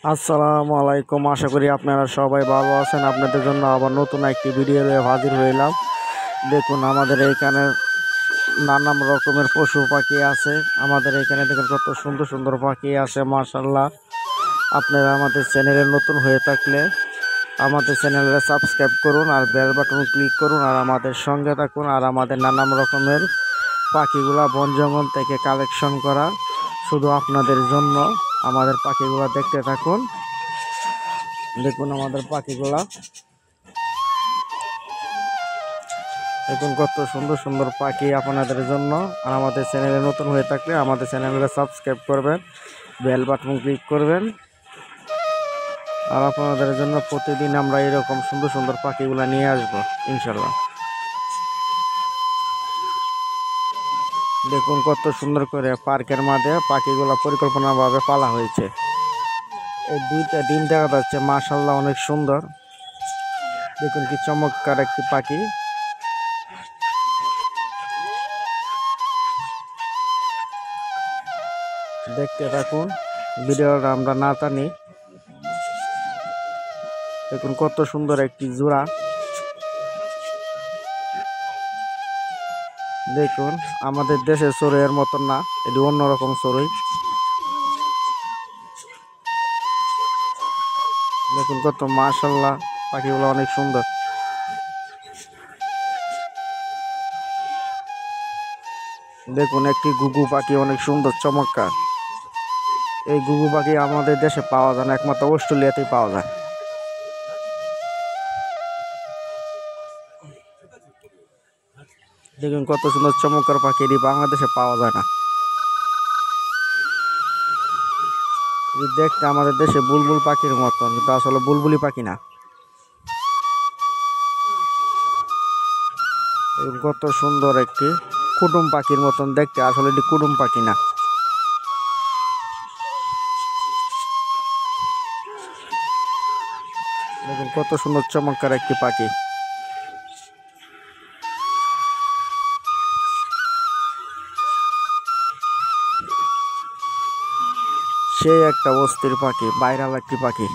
আসসালামু আলাইকুম। আশা করি আপনারা সবাই ভালো আছেন। আপনাদের জন্য আবার নতুন একটি ভিডিও নিয়ে হাজির হইলাম। দেখুন আমাদের এইখানে নানান রকমের পশু পাখি আছে। আমাদের এখানে দেখুন কত সুন্দর সুন্দর পাখি আছে, মাশাআল্লাহ। আপনারা আমাদের চ্যানেলে নতুন হয়ে থাকলে আমাদের চ্যানেলে সাবস্ক্রাইব করুন আর বেল বাটন ক্লিক করুন আর আমাদের সঙ্গে থাকুন। আর আমাদের নানান রকমের পাখিগুলা বন জঙ্গল থেকে কালেকশন করা শুধু আপনাদের জন্য। আমাদের পাখিগুলা দেখতে থাকুন। দেখুন আমাদের পাখিগুলা, দেখুন কত সুন্দর সুন্দর পাখি আপনাদের জন্য। আর আমাদের চ্যানেলে নতুন হয়ে থাকলে আমাদের চ্যানেলে সাবস্ক্রাইব করবেন, বেল বাটন ক্লিক করবেন। আর আপনাদের জন্য প্রতিদিন আমরা এরকম সুন্দর সুন্দর পাখিগুলা নিয়ে আসবো ইনশাল্লাহ। দেখুন কত সুন্দর করে পার্কের মাঝে পাখিগুলা পরিকল্পনাভাবে পালা হয়েছে। এই দুইটা ডিম দেখা যাচ্ছে, মাশাআল্লাহ অনেক সুন্দর। দেখুন কি চমৎকার একটি পাখি। দেখতে থাকুন, ভিডিওটা আমরা না টানি। দেখুন কত সুন্দর একটি জোড়া। দেখুন আমাদের দেশের চড়ুইয়ের মতন না, এটি অন্যরকম চড়ুই। দেখুন কত মাশাআল্লাহ, পাখিগুলো অনেক সুন্দর। দেখুন একটি ঘুঘু পাখি অনেক সুন্দর চমৎকার। এই ঘুঘু পাখি আমাদের দেশে পাওয়া যায় না, একমাত্র অস্ট্রেলিয়াতেই পাওয়া যায়। দেখুন কত সুন্দর চমৎকার পাখি, এটি বাংলাদেশে পাওয়া যায় না। এটি দেখতে আমাদের দেশে বুলবুল পাখির মতন, কিন্তু আসলে বুলবুলি পাখি না। কত সুন্দর একটি কুটুম পাখির মতন দেখতে, আসলে এটি কুটুম পাখি না। দেখুন কত সুন্দর চমৎকার একটি পাখি। সেই একটা অস্থির পাখি, ভাইরাল একটি পাখি।